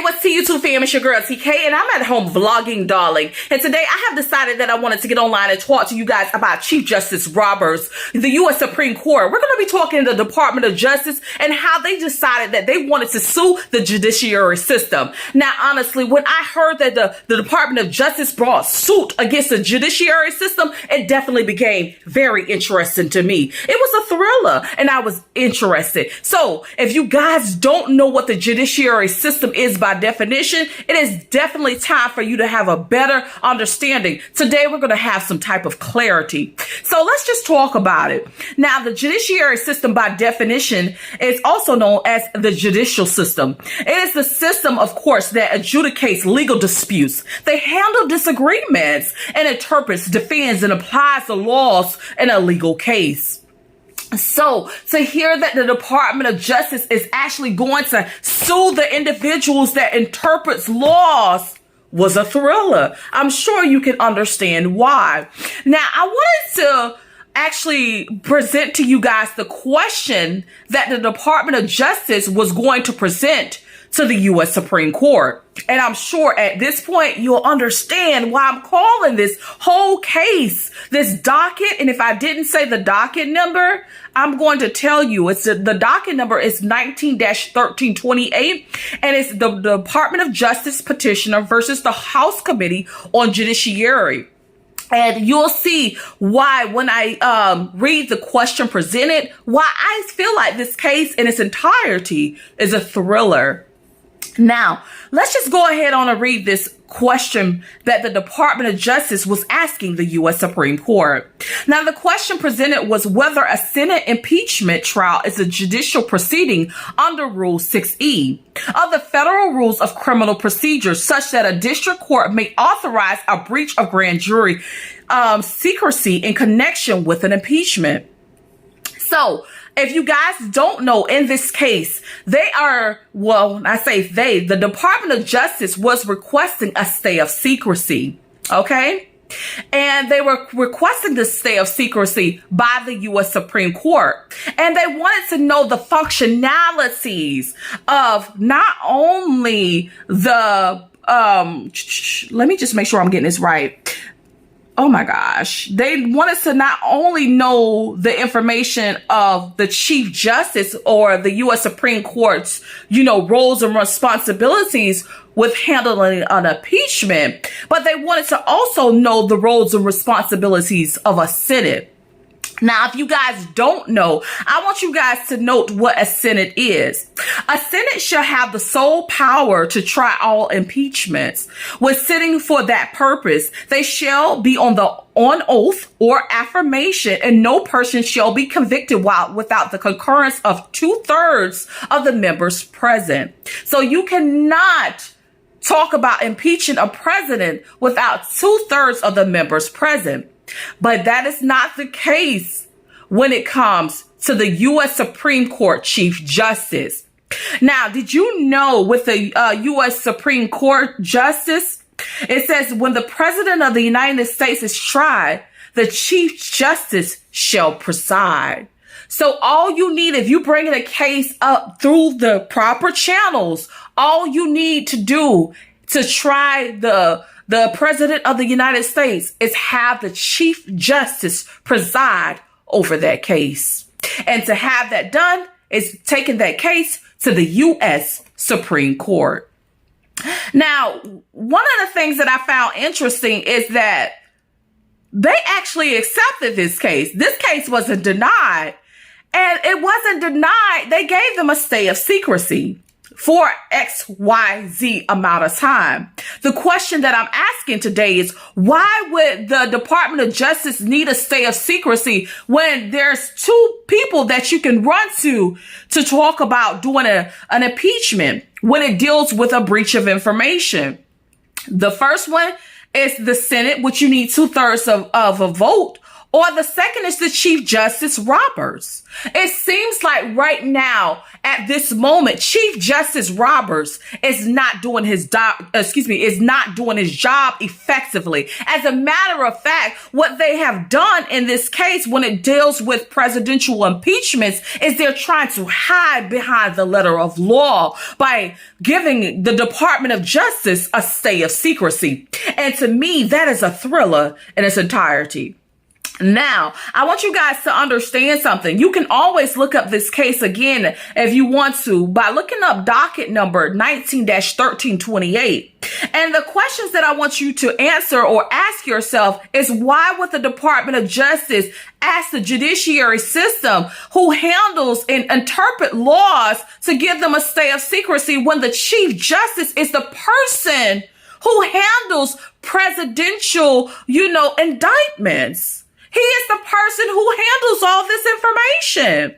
what's to YouTube fam? It's your girl TK, and I'm at home vlogging, darling. And today I have decided that I wanted to get online and talk to you guys about Chief Justice Roberts, the U.S. Supreme Court. We're going to be talking to the Department of Justice and how they decided that they wanted to sue the judiciary system. Now, honestly, when I heard that the Department of Justice brought suit against the judiciary system, it definitely became very interesting to me. It was a thriller, and I was interested. So, if you guys don't know what the judiciary system is by definition, it is definitely time for you to have a better understanding. Today, we're going to have some type of clarity. So let's just talk about it. Now, the judiciary system by definition is also known as the judicial system. It is the system, of course, that adjudicates legal disputes. They handle disagreements and interprets, defends, and applies the laws in a legal case. So to hear that the Department of Justice is actually going to sue the individuals that interprets laws was a thriller. I'm sure you can understand why. Now, I wanted to actually present to you guys the question that the Department of Justice was going to present to the U.S. Supreme Court. And I'm sure at this point you'll understand why I'm calling this whole case, this docket. And if I didn't say the docket number, I'm going to tell you the docket number is 19-1328, and it's the Department of Justice petitioner versus the House Committee on Judiciary. And you'll see why when I read the question presented, why I feel like this case in its entirety is a thriller. Now, let's just go ahead on and read this question that the Department of Justice was asking the U.S. Supreme Court. Now, the question presented was whether a Senate impeachment trial is a judicial proceeding under Rule 6E of the Federal Rules of Criminal Procedure, such that a district court may authorize a breach of grand jury secrecy in connection with an impeachment. So, if you guys don't know, in this case, the Department of Justice was requesting a stay of secrecy, okay? And they were requesting the stay of secrecy by the U.S. Supreme Court. And they wanted to know the functionalities of not only the, let me just make sure I'm getting this right. Oh my gosh. They wanted to not only know the information of the Chief Justice or the U.S. Supreme Court's, roles and responsibilities with handling an impeachment, but they wanted to also know the roles and responsibilities of a Senate. Now, if you guys don't know, I want you guys to note what a Senate is. A Senate shall have the sole power to try all impeachments. When sitting for that purpose, they shall be on oath or affirmation, and no person shall be convicted without the concurrence of 2/3 of the members present. So you cannot talk about impeaching a president without 2/3 of the members present. But that is not the case when it comes to the U.S. Supreme Court Chief Justice. Now, did you know with the U.S. Supreme Court Justice, it says when the President of the United States is tried, the Chief Justice shall preside. So all you need, if you bring a case up through the proper channels, all you need to do to try the President of the United States is have the Chief Justice preside over that case. And to have that done is taking that case to the U.S. Supreme Court. Now, one of the things that I found interesting is that they actually accepted this case. This case wasn't denied. And it wasn't denied. They gave them a stay of secrecy for XYZ amount of time. The question that I'm asking today is, why would the Department of Justice need a stay of secrecy when there's two people that you can run to talk about doing an impeachment when it deals with a breach of information? The first one is the Senate, which you need 2/3 of a vote, Or the second is the Chief Justice Roberts. It seems like right now, at this moment, Chief Justice Roberts is not doing his job effectively. As a matter of fact, what they have done in this case when it deals with presidential impeachments is they're trying to hide behind the letter of law by giving the Department of Justice a stay of secrecy. And to me, that is a thriller in its entirety. Now, I want you guys to understand something. You can always look up this case again if you want to by looking up docket number 19-1328. And the questions that I want you to answer or ask yourself is, why would the Department of Justice ask the judiciary system who handles and interpret laws to give them a stay of secrecy when the Chief Justice is the person who handles presidential, indictments? He is the person who handles all this information.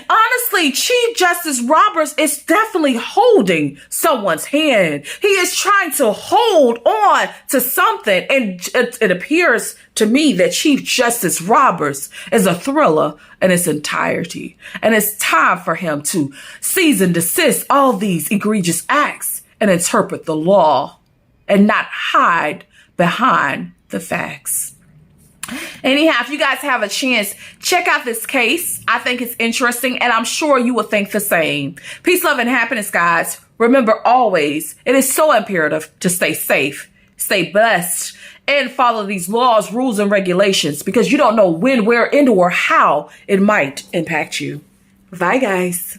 Honestly, Chief Justice Roberts is definitely holding someone's hand. He is trying to hold on to something. And it appears to me that Chief Justice Roberts is a thriller in its entirety. And it's time for him to cease and desist all these egregious acts and interpret the law and not hide behind the facts. Anyhow, if you guys have a chance, check out this case. I think it's interesting, and I'm sure you will think the same. Peace, love, and happiness, guys. Remember always, it is so imperative to stay safe, stay blessed, and follow these laws, rules, and regulations, because you don't know when, where, and or how it might impact you. Bye, guys.